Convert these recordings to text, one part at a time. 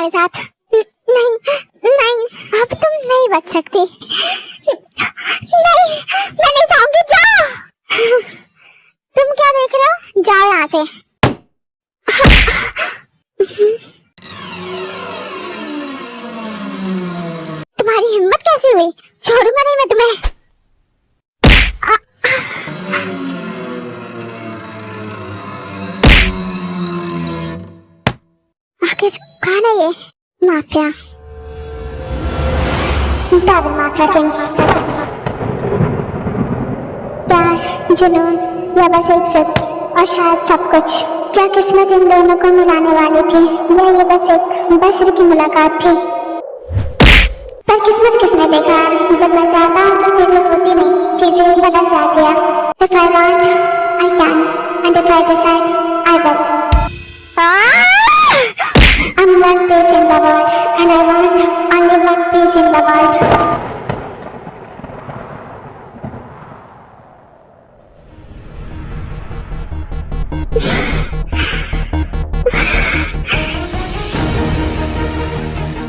मेरे साथ। नहीं नहीं, अब तुम नहीं बच सकती। नहीं, मैं नहीं जाऊंगी, जाओ। तुम क्या देख रहे हो, जाओ यहाँ से। तुम्हारी हिम्मत कैसी हुई, छोड़ूंगा नहीं मैं तुम्हें। आखिर कौन है ये माफिया? Double mafia king. प्यार, जुनून या बस एक जिद और शायद सब कुछ। क्या किस्मत इन दोनों को मिलाने वाली थी या ये बस एक बसर की मुलाकात थी? पर किस्मत किसने देखा, जब मैं चाहता हूँ तो चीजें होती नहीं, चीजें बदल जाती हैं। If I want, I can, and if I decide, I will. I'm one piece in the world, and I want only one piece in the world.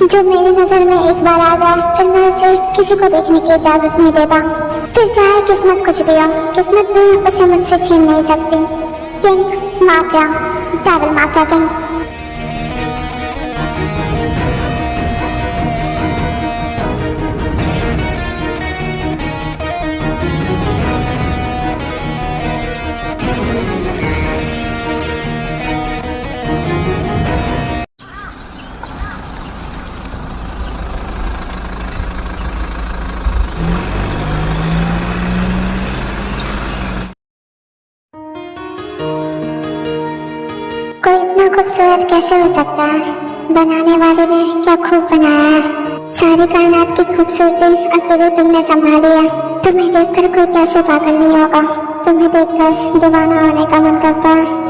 जो मेरी नजर में एक बार आ जाए, फिर मैं उसे किसी को देखने की इजाजत नहीं देता। फिर चाहे किस्मत कुछ भी हो, किस्मत भी उसे मुझसे छीन नहीं सकती। King mafia, double mafia king. कोई इतना खूबसूरत कैसे हो सकता है? बनाने वाले ने क्या खूब बनाया है। सारी कायनात की खूबसूरती अकेले तुमने संभाली है। तुम्हें देखकर कोई कैसे पागल नहीं होगा। तुम्हें देखकर दीवाना होने का मन करता है।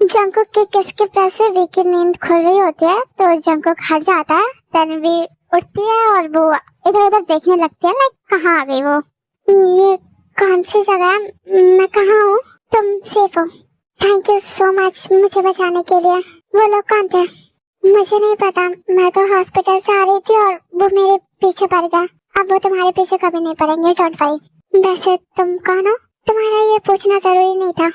जंकुक के किस के प्रेस से वी की नींद खुल रही होती है तो जंकुक हट जाता है। देन वी उठती है और वो इधर उधर देखने लगती है, लाइक कहाँ आ गई वो, ये कौन सी जगह है, मैं कहाँ हूँ, तुम सेफ हो, थैंक यू सो मच मुझे बचाने के लिए। वो लोग कौन थे? मुझे नहीं पता, मैं तो हॉस्पिटल से आ रही थी और वो मेरे पीछे पड़ गया। अब वो तुम्हारे पीछे कभी नहीं पड़ेंगे, डोंट वरी। वैसे तुम कौन हो? तुम्हारा ये पूछना जरूरी नहीं था।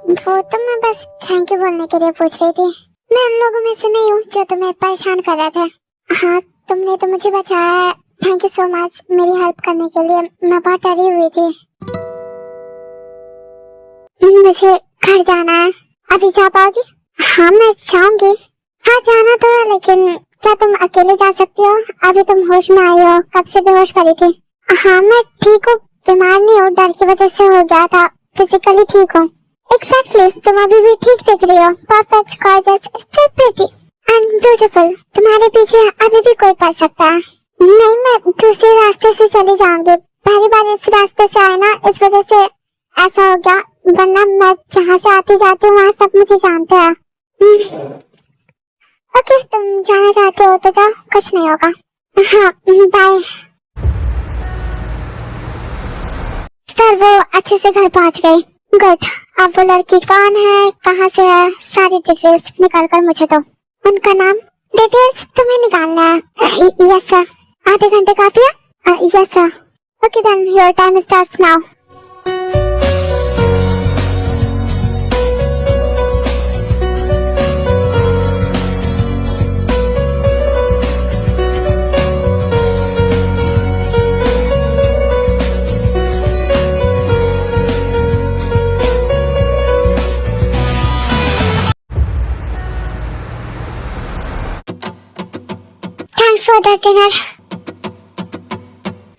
वो तो मैं बस थैंक यू बोलने के लिए पूछ रही थी। मैं उन लोगों में से नहीं हूँ जो तुम्हें परेशान कर रहे थे। हाँ, तुमने तो मुझे बचाया है, थैंक यू सो मच मेरी हेल्प करने के लिए। मैं बहुत डरी हुई थी। मुझे घर जाना है, अभी जा पाओगी? हाँ मैं जाऊंगी। हाँ जाना तो है, लेकिन क्या तुम अकेले जा सकती हो? अभी तुम होश में आई हो, कब से बेहोश पड़ी थी? हाँ मैं ठीक हूँ, बीमार नहीं हूँ, डर की वजह से हो गया था, फिजिकली ठीक हूँ। Exactly, तुम अभी भी ठीक दिख रही हो, perfect, gorgeous, still pretty and beautiful. तुम्हारे पीछे अभी भी कोई पड़ सकता है। नहीं, मैं दूसरे रास्ते से चली जाऊंगी। पहली बार इस रास्ते से आए ना, इस वजह से ऐसा हो गया, वरना मैं जहाँ से आती जाती हूँ वहाँ सब मुझे जानते हैं। ओके, तुम जाना चाहते हो तो जाओ, कुछ नहीं होगा। हाँ बाय। सर वो अच्छे से घर पहुँच गई। गुड। अब वो लड़की कौन है, कहाँ से है, सारी डिटेल्स निकाल कर मुझे दो। उनका नाम? डिटेल्स तुम्हें निकालना है? Yes sir. आधे घंटे काफी है? Yes sir. Okay then your time starts now. For the dinner.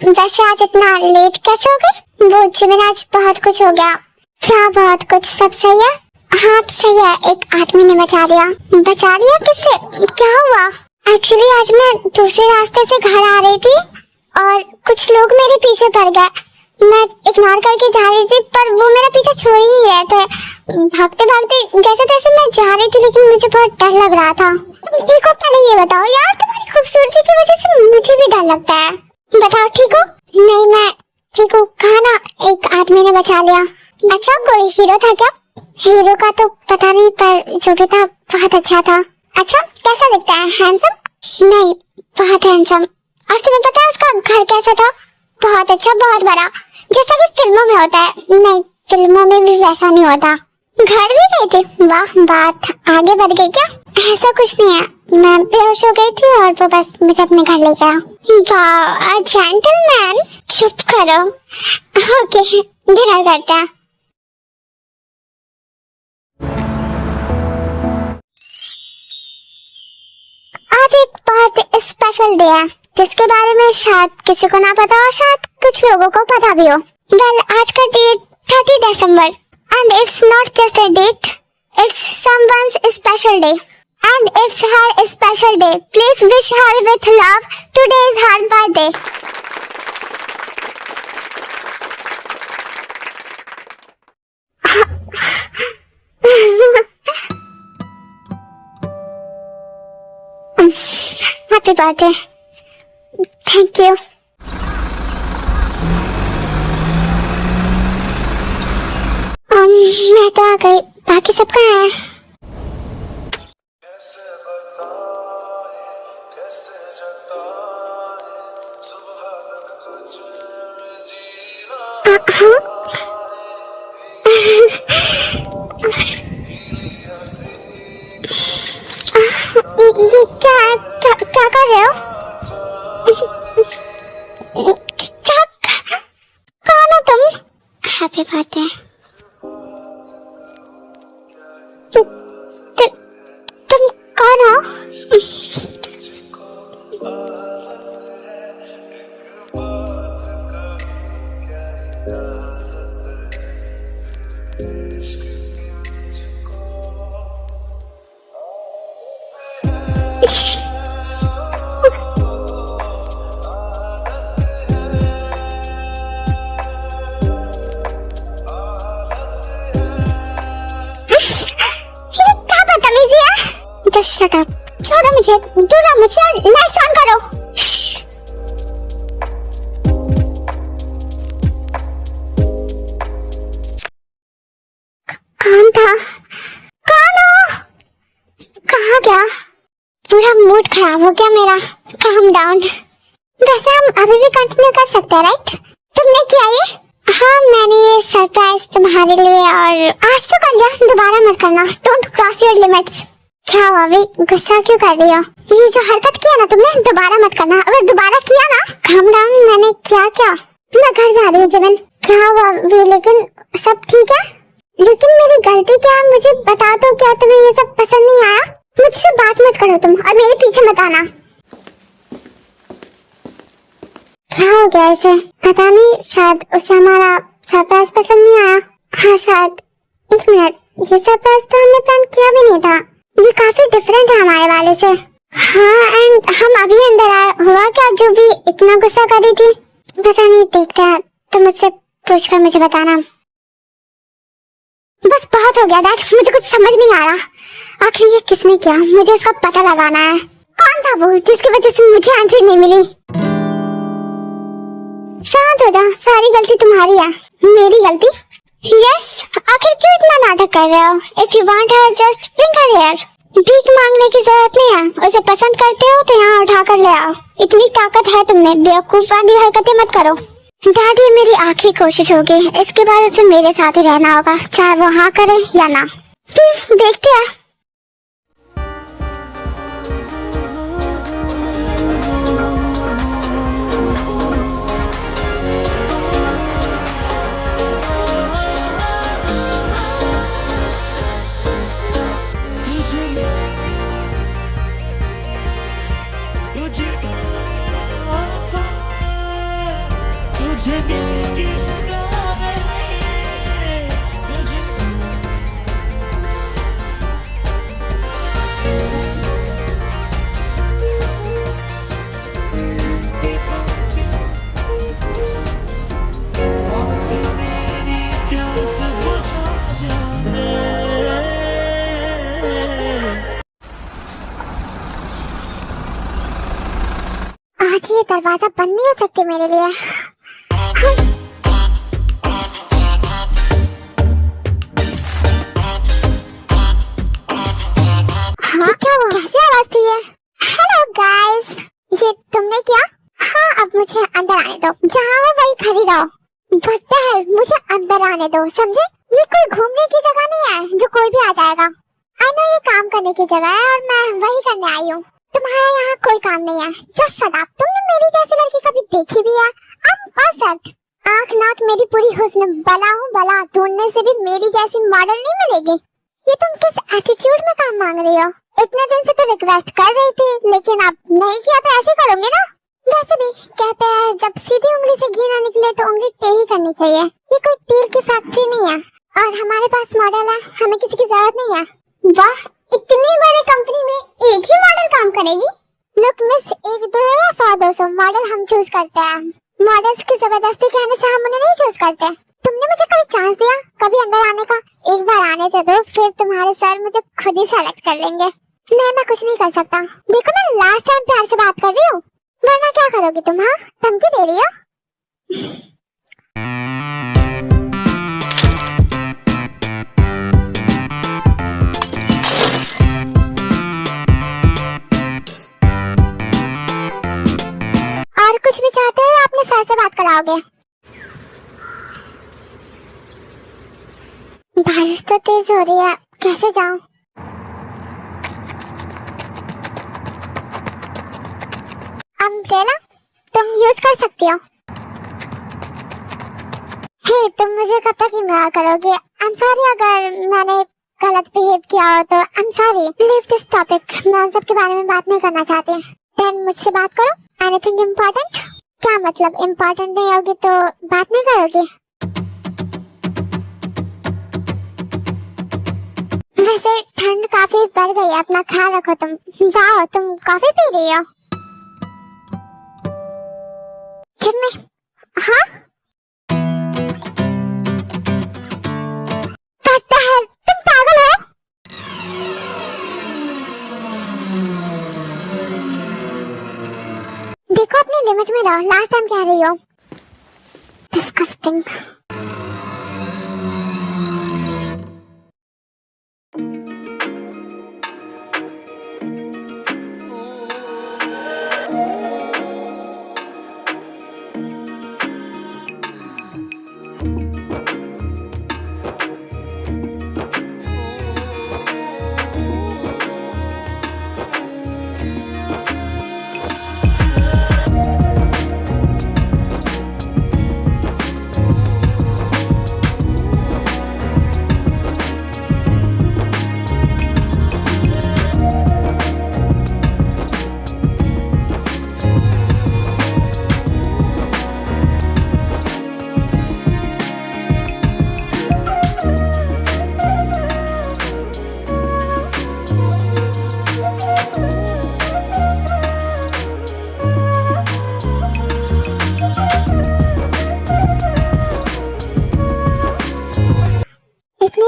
वैसे आज इतना लेट कैसे हो गए? वो जिमिन आज बहुत कुछ हो गया। क्या बहुत कुछ? सब सही है? हाँ सही है, एक आदमी ने बचा लिया। बचा लिया? किससे? क्या हुआ? एक्चुअली आज मैं दूसरे रास्ते से घर आ रही थी और कुछ लोग मेरे पीछे पड़ गए। मैं इग्नोर करके जा रही थी पर वो मेरा पीछा छोड़ ही नहीं रहे थे। भागते भागते जैसे तैसे मैं जा रही थी लेकिन मुझे बहुत डर लग रहा था। देखो पहले ये बताओ यार, तुम्हारी खूबसूरती की वजह से मुझे भी डर लगता है। बताओ ठीक हो? नहीं मैं ठीक हूँ। कहा ना एक आदमी ने बचा लिया। अच्छा कोई हीरो था क्या? हीरो का तो पता नहीं पर जो भी था बहुत अच्छा था। अच्छा कैसा दिखता है? हैंडसम? नहीं बहुत हैंडसम। और तुम्हें पता है उसका घर कैसा था? बहुत अच्छा, बहुत बड़ा, जैसा कि फिल्मों में होता है। नहीं फिल्मों में भी वैसा नहीं होता। घर भी गए थे? वाह बात आगे बढ़ गई क्या? ऐसा कुछ नहीं है, मैं बेहोश हो गई थी और वो बस मुझे अपने घर ले गया। वाह जेंटलमैन। चुप करो। ओके डिनर करते हैं। आज एक बहुत स्पेशल डे है जिसके बारे में शायद किसी को ना पता और शायद कुछ लोगों को पता भी हो। वेल आज का date 30 December and it's not just a date, it's someone's special day and it's her special day. Please wish her with love, today is her birthday. Happy birthday. Thank you. मैं तो आ गई, बाकी सब कहाँ है? हाँ? ये क्या कर रहे हो? कौन हो तुम? Happy birthday. तुम कौन हो? Just shut up. छोड़ो मुझे, दूर रहो मुझसे और लाइट्स ऑन करो। कौन था? कौन हो? कहाँ गया? पूरा मूड खराब हो गया मेरा। Calm down. वैसे हम अभी भी कंटिन्यू कर सकते हैं राइट? तुमने किया ये? हाँ मैंने ये सरप्राइज तुम्हारे लिए और आज तो कर लिया, दोबारा मत करना। Don't cross your limits. क्या हुआ अभी गुस्सा क्यों कर रही हो? ये जो हरकत किया ना तुमने दोबारा मत करना। अगर दोबारा किया ना काम डाउन। मैंने क्या क्या? मैं घर जा रही हूँ जमीन। क्या हुआ अभी? लेकिन सब ठीक है? लेकिन मेरी गलती क्या है मुझे बता दो। क्या तुम्हें ये सब पसंद नहीं आया? मुझसे बात मत करो तुम और मेरे पीछे मत आना। क्या हो गया इसे? पता नहीं शायद उसे हमारा सरप्राइज पसंद नहीं आया। हाँ शायद। एक मिनट, ये सरप्राइज तो हमने प्लान किया भी नहीं था। ये काफी डिफरेंट है हमारे वाले से। हाँ एंड हम अभी अंदर आए। हुआ क्या जो भी इतना गुस्सा कर रही थी? पता नहीं, देखते हैं। तो मुझसे पूछकर मुझे बताना। बस बहुत हो गया डैड, मुझे कुछ समझ नहीं आ रहा। आखिर ये किसने किया? मुझे उसका पता लगाना है। कौन था वो जिसकी वजह से मुझे आंसर नहीं मिली? शांत हो जा, सारी गलती तुम्हारी है। मेरी गलती? यस। आखिर क्यों इतना नाटक कर रहे हो? If you want her just bring her here. भीख मांगने की जरूरत नहीं है। उसे पसंद करते हो तो यहाँ उठा कर ले आओ। इतनी ताकत है तुम में, बेवकूफ वाली हरकतें मत करो। डैड ये मेरी आखिरी कोशिश होगी, इसके बाद उसे मेरे साथ ही रहना होगा, चाहे वो हाँ करे या ना। देखते हैं। ये दरवाजा बंद नहीं हो सकते मेरे लिए। हाँ क्या हुआ? कैसी आवाज थी ये? हेलो गाइस, ये तुमने किया? हाँ अब मुझे अंदर आने दो, जहाँ हो वही खड़ी रहो। What the hell? मुझे अंदर आने दो, समझे? ये कोई घूमने की जगह नहीं है जो कोई भी आ जाएगा। आई नो ये काम करने की जगह है और मैं वही करने आई हूँ। तुम्हारा यहाँ कोई काम नहीं है। Just shut up. तुमने मेरी जैसी लड़की कभी देखी भी है? I am perfect. आँख नाक मेरी पूरी हुस्न, बला हूँ बला, ढूंढने से भी मेरी जैसी मॉडल नहीं मिलेगी। ये तुम किस एटीट्यूड में काम मांग रही हो? इतने दिन से तो रिक्वेस्ट कर रही थी, लेकिन अब नहीं किया तो ऐसे करोगे ना? वैसे भी कहते हैं जब सीधी उंगली से घी ना निकले तो उंगली टेढ़ी करनी चाहिए। ये कोई तेल की फैक्ट्री नहीं है और हमारे पास मॉडल है, हमें किसी की जरूरत नहीं है। वाह, इतनी बड़ी कंपनी में एक ही मॉडल काम करेगी? लुक मिस, 1-2 या 100-200 मॉडल हम चूज करते हैं। मॉडल्स की जबरदस्ती कहने से हम उन्हें नहीं चूज करते। तुमने मुझे कभी चांस दिया कभी अंदर आने का? एक बार आने तो दो, फिर तुम्हारे सर मुझे खुद ही सेलेक्ट कर लेंगे। नहीं मैं कुछ नहीं कर सकता। देखो मैं लास्ट टाइम प्यार से बात कर रही हूँ, वरना क्या करोगी तुम? हाँ धमकी दे रही हो? और कुछ भी चाहते हो या अपने सर से बात कराओगे? बारिश तो तेज हो रही है, कैसे जाऊं? अम्ब्रेला तुम यूज कर सकती हो। हे तुम मुझे कब तक इग्नोर करोगे? आई एम सॉरी अगर मैंने गलत बिहेव किया हो तो। I am sorry, leave this topic. मैं उन सब के बारे में बात नहीं करना चाहती। देन मुझसे बात करो। Anything important? क्या मतलब इम्पोर्टेंट नहीं होगी तो बात नहीं करोगी? वैसे ठंड काफी बढ़ गई है, अपना ख्याल रखो तुम। वाह तुम कॉफी पी रही हो? में हाँ तुम पागल हो? देखो अपनी लिमिट में रहो, लास्ट टाइम कह रही हो। डिस्गस्टिंग।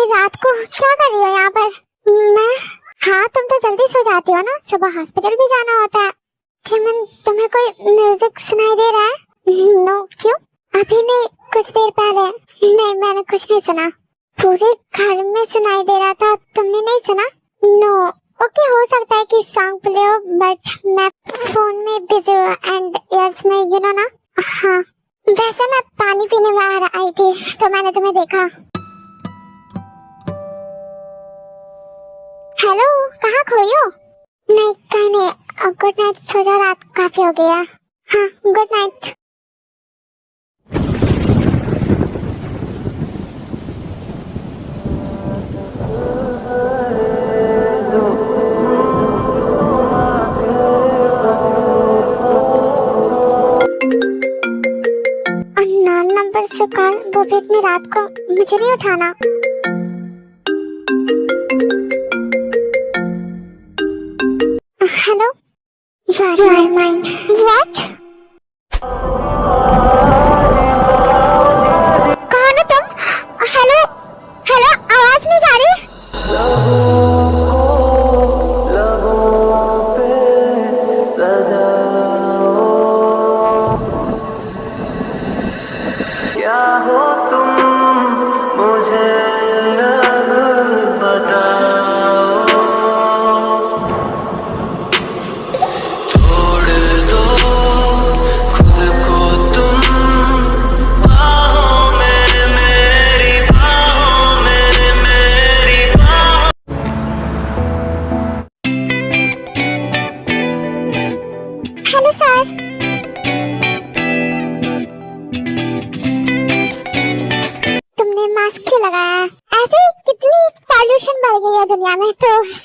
रात को क्या कर रही हो यहाँ पर? मैं? हाँ तुम तो जल्दी सो जाती हो ना, सुबह हॉस्पिटल भी जाना होता है। चमन तुम्हें कोई म्यूजिक सुनाई दे रहा है? नो क्यों? अभी नहीं, कुछ देर पहले। नहीं मैंने कुछ नहीं सुना। पूरे घर में सुनाई दे रहा था, तुमने नहीं सुना? नो ओके, हो सकता है कि सॉन्ग प्ले हो बट मैं फोन में बिजी हूँ एंड ईयर्स में यू नो ना। हाँ वैसे मैं पानी पीने बाहर आई थी तो मैंने तुम्हें देखा। हेलो कहाँ खोई हो? नहीं कहीं नहीं। गुड नाइट, सो जा, रात काफी हो गया। हाँ गुड नाइट। अननोन नंबर से कॉल, वो भी इतनी रात को, मुझे नहीं उठाना। Hello? You are mine. What? कौन हो तुम? हेलो हेलो, आवाज नहीं जा रही।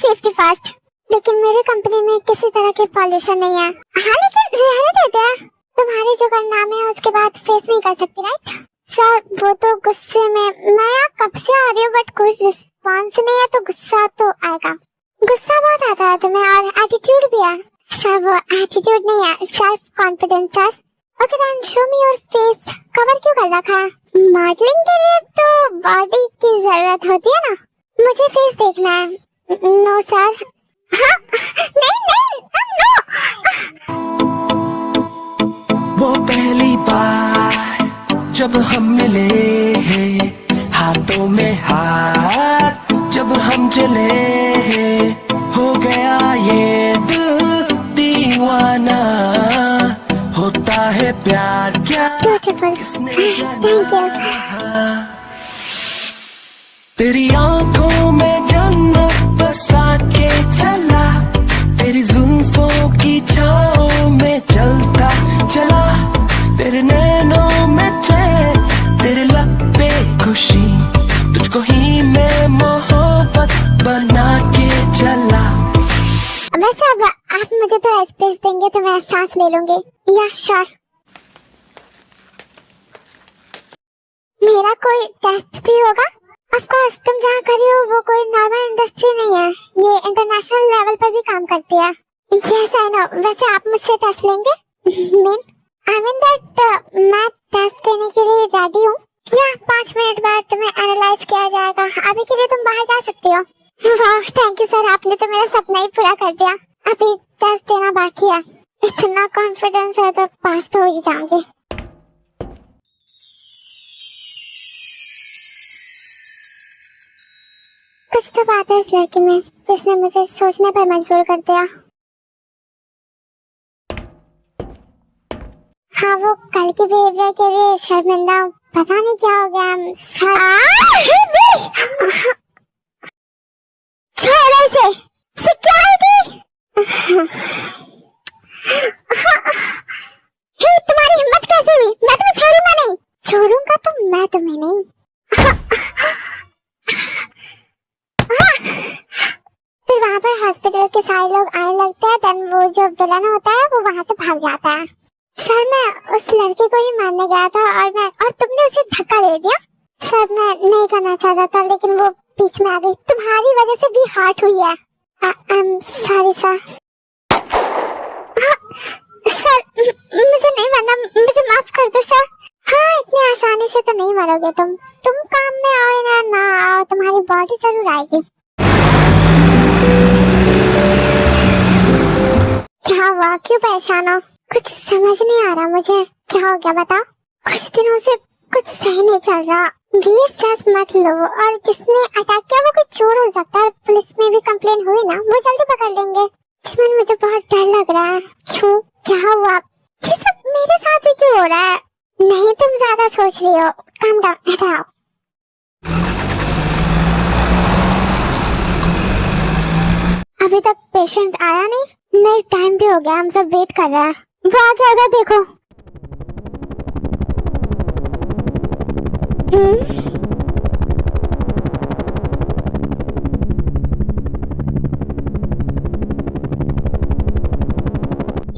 Safety first. लेकिन मेरी कंपनी में किसी तरह की पॉल्यूशन नहीं है। हाँ लेकिन रहने देते हैं, तुम्हारे जो कारनामे है उसके बाद फेस नहीं कर सकती राइट? सर वो तो गुस्से में, मैं यहाँ कब से आ रही हूँ बट कुछ रिस्पॉन्स नहीं है, तो गुस्सा तो आएगा। गुस्सा बहुत आता है तुम्हें और एटीट्यूड भी है। सर वो एटीट्यूड नहीं है, self confidence sir. Okay then show me your face. Cover क्यों कर रखा है? मॉडलिंग के लिए तो बॉडी की जरूरत होती है ना, मुझे फेस देखना है। No sir. हाँ नहीं नो। वो पहली बार जब हम मिले हैं, हाथों में हाथ जब हम चले हैं, हो गया ये दिल दीवाना। होता है प्यार क्या किसने जाना। तेरी आंखों में जन्नत बसा के चला, तेरी जुल्फों की छाओं में चलता चला, तेरे नैनों में चैन, तेरे लब पे खुशी, तुझको ही मैं मोहब्बत बना के चला। वैसे अब आप मुझे थोड़ा स्पेस देंगे तो मैं सांस ले लूंगी। या श्योर। मेरा कोई टेस्ट भी होगा? ऑफ कोर्स, तुम जहाँ कर रही हो वो कोई नॉर्मल इंडस्ट्री नहीं है, ये इंटरनेशनल लेवल पर भी काम करती है। Yes I know. वैसे आप मुझसे टेस्ट लेंगे? आई मीन दैट मैं टेस्ट देने के लिए रेडी हूँ। या 5 मिनट बाद तुम्हें एनालाइज किया जाएगा। अभी के लिए तुम बाहर जा सकती हो। वाह थैंक यू सर, आपने तो मेरा सपना ही पूरा कर दिया। अभी टेस्ट देना बाकी है। इतना कॉन्फिडेंस है तो पास तो हो ही जाऊंगी। कुछ तो बात है इस लड़की में जिसने मुझे सोचने पर मजबूर कर दिया। हाँ वो कल के बिहेवियर के लिए शर्मिंदा हूँ, पता नहीं क्या हो गया सर। सिक्योरिटी तुम्हारी हिम्मत कैसे हुई? मैं तुम्हें छोड़ूंगा नहीं। छोड़ूंगा तो मैं तुम्हें नहीं। फिर वहाँ पर हॉस्पिटल के सारे लोग आने लगते हैं, देन वो जो विलन होता है वो वहाँ से भाग जाता है। सर मैं उस लड़के को ही मारने गया था और तुमने उसे धक्का दे दिया। सर मैं नहीं करना चाहता था लेकिन वो बीच में आ गई। तुम्हारी वजह से भी हार्ट हुई है। I am sorry sir. Sir मुझे नहीं मरना, मुझे माफ कर दो सर। हाँ इतनी आसानी से तो नहीं मरोगे तुम काम में आओ या ना आओ, तुम्हारी बॉडी जरूर आएगी। क्या हुआ, क्यों परेशान हो? कुछ समझ नहीं आ रहा मुझे, क्या हो गया बताओ। कुछ दिनों से कुछ सही नहीं चल रहा। बीस चांस मत लो, और जिसने अटैक किया वो कोई चोर हो सकता है। पुलिस में भी कंप्लेन हुई ना, वो जल्दी पकड़ लेंगे। चिमन मुझे बहुत डर लग रहा है। क्यों, क्या हुआ? ये सब मेरे साथ ही क्यों हो रहा है? नहीं तुम ज्यादा सोच रही हो। काम डाउन, इधर आओ। अभी तक पेशेंट आया नहीं टाइम भी हो गया, हम सब वेट कर रहे हैं। वो आ गया उधर देखो।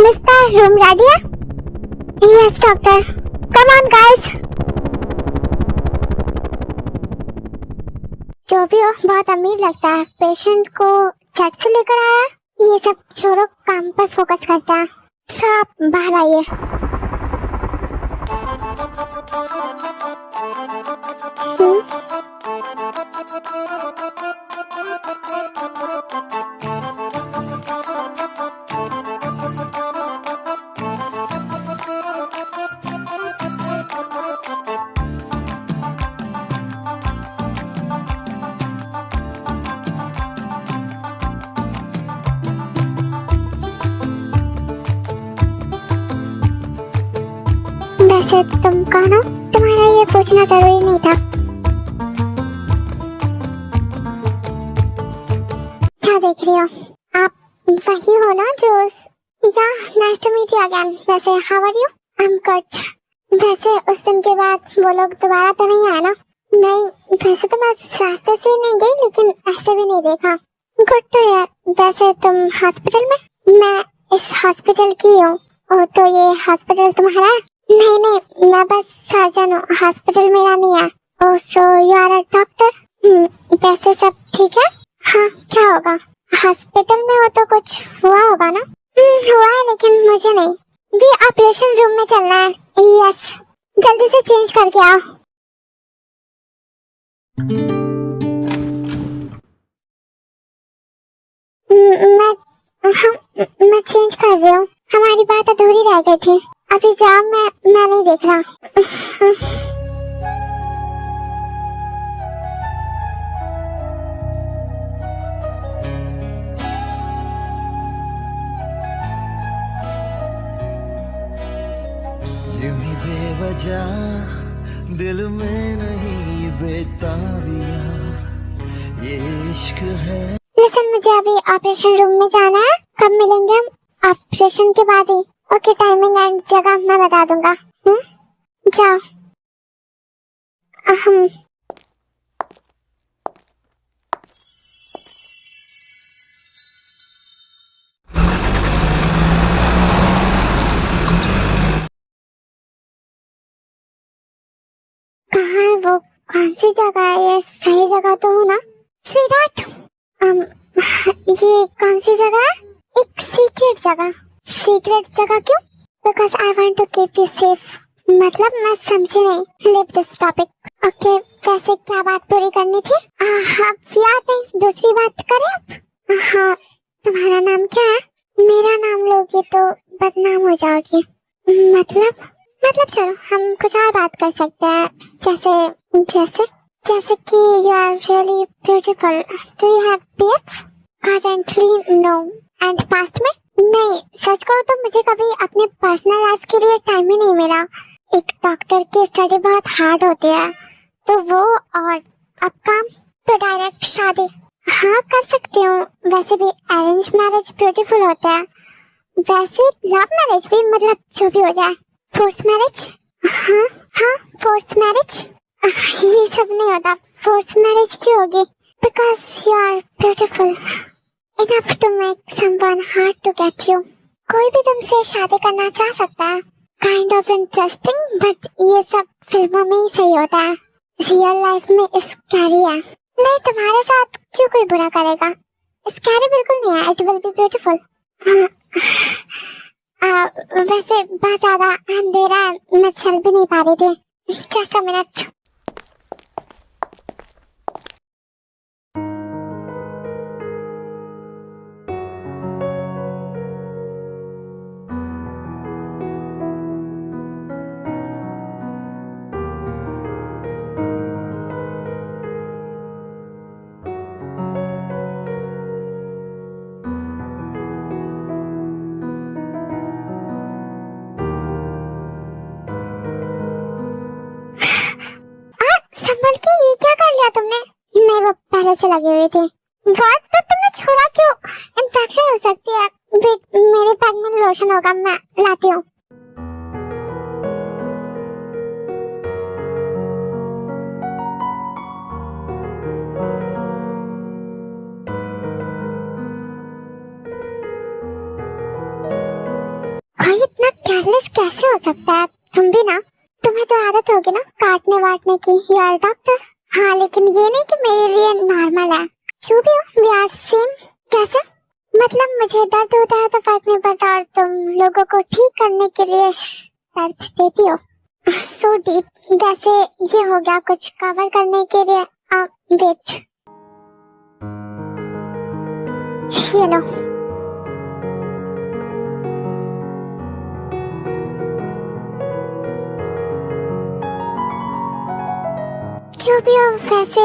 मिस्टर रूम रेडी है? Yes doctor, come on guys. जो भी हो बहुत अमीर लगता है, पेशेंट को चट से लेकर आया। ये सब छोड़ो, काम पर फोकस करता है। सब आप बाहर आइए। वैसे तुम कौन हो? तुम्हारा ये पूछना जरूरी नहीं था। क्या देख रही हो? आप वही हो ना जो या nice to meet you again. वैसे how are you? I am good. वैसे उस दिन के बाद वो लोग दोबारा तो नहीं आए ना? नहीं, वैसे तो मैं रास्ते से नहीं गई लेकिन ऐसे भी नहीं देखा। गुड तो यार। वैसे तुम हॉस्पिटल में? मैं इस हॉस्पिटल की हूँ। ओ तो ये हॉस्पिटल तुम्हारा है? नहीं नहीं, मैं बस सर्जन हूँ, हॉस्पिटल मेरा नहीं है। Oh so you are a doctor? वैसे सब ठीक है? हाँ, क्या होगा? हॉस्पिटल में हो तो कुछ हुआ होगा ना? हुआ है लेकिन मुझे नहीं। भी ऑपरेशन रूम में चलना है। यस, जल्दी से चेंज करके आओ। मैं हाँ, मैं चेंज कर रही हूँ। हमारी बात अधूरी रह गई थी। अभी जाओ, मैं नहीं देख रहा। यूं ही बेवजह दिल में नहीं बेताबिया, ये इश्क है। लिसन, मुझे अभी ऑपरेशन रूम में जाना है। कब मिलेंगे हम? ऑपरेशन के बाद ही। ओके, टाइमिंग एंड जगह मैं बता दूंगा। जाओ। हम कहाँ है वो? कौन सी जगह है ये? सही जगह तो हूँ ना? स्वीटहार्ट, ये कौन सी जगह है? एक सीक्रेट जगह। सीक्रेट जगह क्यों? Because I want to keep you safe. मतलब मैं समझी नहीं। Leave this topic. ओके, वैसे क्या बात पूरी करनी थी? अब याद नहीं, दूसरी बात करें अब? हाँ, तुम्हारा नाम क्या है? मेरा नाम लोगे तो बदनाम हो जाओगी। मतलब चलो, हम कुछ और बात कर सकते हैं। जैसे जैसे जैसे कि you are really beautiful. Do you have BF? Currently no. And past में? नहीं, सच कहूँ तो मुझे कभी अपने पर्सनल लाइफ के लिए टाइम ही नहीं मिला। एक डॉक्टर की स्टडी बहुत हार्ड होती है, तो वो और अब काम, तो डायरेक्ट शादी। हाँ, कर सकती हूँ। वैसे भी अरेंज मैरिज ब्यूटीफुल होता है। वैसे लव मैरिज भी, मतलब जो भी हो जाए। Force marriage? हाँ हाँ, फोर्स मैरिज। ये सब नहीं होता। फोर्स मैरिज क्यों होगी? Because you are beautiful enough to make someone hard to get you. कोई भी तुमसे शादी करना चाह सकता है। काइंड ऑफ इंटरेस्टिंग, बट ये सब फिल्मों में ही सही होता है। रियल लाइफ में स्कैरी है। नहीं, तुम्हारे साथ क्यों कोई बुरा करेगा? स्कैरी बिल्कुल नहीं है। It will be beautiful. वैसे बहुत ज्यादा अंधेरा है, मैं चल भी नहीं पा रही थी। Just a minute. संभल के, ये क्या कर लिया तुमने? नहीं, वो पहले से लगी हुई थी। व्हाट? तो तुमने छोड़ा क्यों? इन्फेक्शन हो सकती है। वेट, मेरे बैग में लोशन होगा, मैं लाती हूँ। कोई इतना केयरलेस कैसे हो सकता है? तुम भी ना। तुम्हें तो आदत होगी ना काटने वाटने की। You are doctor. हाँ, लेकिन ये नहीं कि मेरे लिए नॉर्मल है। जो भी हो, वी आर सेम। कैसे? मतलब मुझे दर्द होता है तो फर्क नहीं पड़ता, और तुम लोगों को ठीक करने के लिए दर्द देती हो। So deep. वैसे ये हो गया कुछ कवर करने के लिए। वेट, ये लो। जो भी हो, वैसे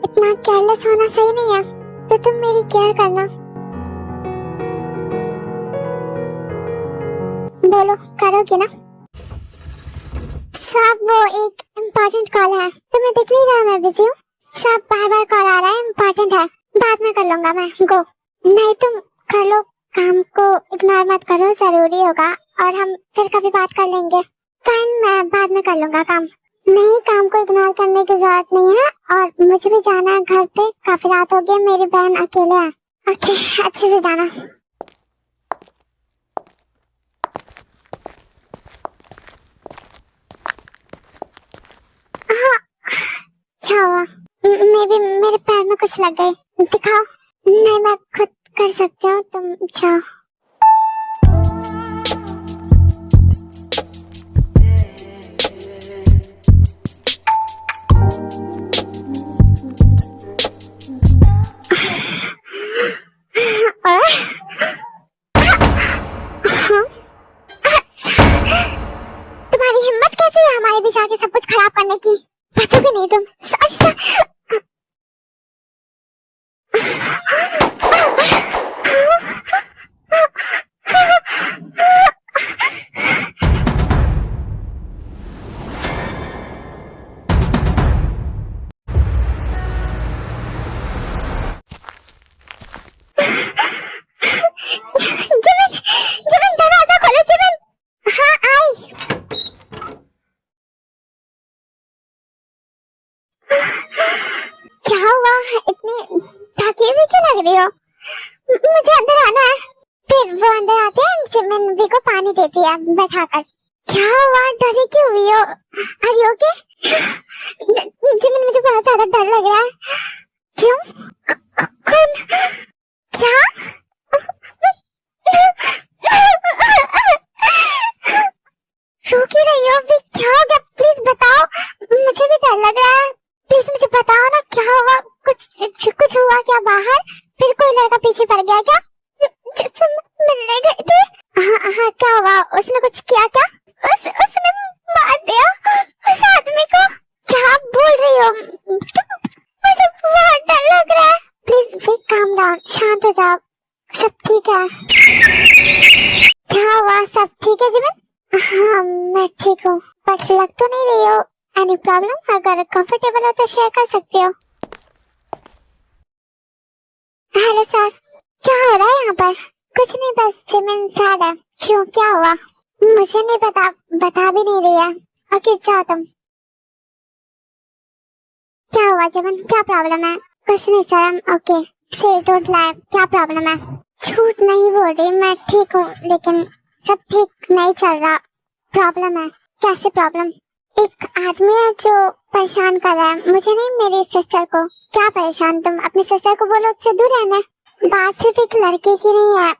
इतना केयरलेस होना सही नहीं है, तो तुम मेरी केयर करना। बोलो, करोगे ना? साहब, वो एक इम्पोर्टेंट कॉल है। तुम्हें दिख नहीं रहा मैं बिजी हूँ? साहब, बार बार कॉल आ रहा है, इम्पोर्टेंट है। बाद में कर लूंगा मैं। गो। नहीं, तुम कर लो। काम को इग्नोर मत करो, जरूरी होगा, और हम फिर कभी बात कर लेंगे। फाइन, मैं बाद में कर लूंगा काम। नहीं, काम को इग्नोर करने की जरूरत नहीं है, और मुझे भी जाना है घर पे। काफी रात हो गई, मेरी बहन अकेले है। ओके, अच्छे से जाना। हाँ, क्या हुआ? मेरे पैर में कुछ लग गई। दिखाओ। नहीं, मैं खुद कर सकती हूँ, तुम जाओ। तुम्हारी हिम्मत कैसे है हमारे बीच आके सब कुछ खराब करने की? बचोगे नहीं तुम। सॉरी। जिमिन, जिमिन दरवाजा खोलो जिमिन। हाँ आई। क्या हुआ? इतनी थकी हुई क्यों लग रही हो? मुझे अंदर आना है। फिर वो अंदर आते हैं, जिमिन वी को पानी देती है बैठाकर। क्या हुआ? डरी क्यों हुई हो? Are you okay? जिमिन मुझे बहुत ज्यादा डर लग रहा है। क्यों? कौन? क्या? रो क्यों रही हो? अभी क्या हो गया? प्लीज बताओ, मुझे भी डर लग रहा है। प्लीज मुझे बताओ ना, क्या हुआ? कुछ हुआ क्या बाहर? फिर कोई लड़का पीछे पड़ गया क्या जिससे मिलने गए थे? हाँ हाँ, क्या हुआ? उसने कुछ किया क्या? उसने मार दिया उस आदमी को। क्या बोल रही हो? मुझे बहुत डर लग रहा है। प्लीज वी काम डाउन, शांत हो जाओ। सब ठीक है? क्या हुआ? सब ठीक है जिमिन? हाँ मैं ठीक हूँ, बट लग तो नहीं रही हो। Any problem? अगर कंफर्टेबल हो तो शेयर कर सकते हो। हेलो सर, क्या हो रहा है यहाँ पर? कुछ नहीं, बस जिमिन सैड है। क्यों, क्या हुआ? मुझे नहीं पता, बता भी नहीं रही है। ओके जाओ तुम। क्या हुआ जिमिन, क्या प्रॉब्लम है? कुछ नहीं सर, ओके। से डोंट लाई, क्या प्रॉब्लम है? झूठ नहीं बोल रही, मैं ठीक हूँ, लेकिन सब ठीक नहीं चल रहा। प्रॉब्लम है। कैसे प्रॉब्लम? एक आदमी है जो परेशान कर रहा है मुझे नहीं, मेरी सिस्टर को। क्या परेशान? तुम अपनी सिस्टर को बोलो उससे दूर रहना। बात सिर्फ एक लड़के की नहीं है,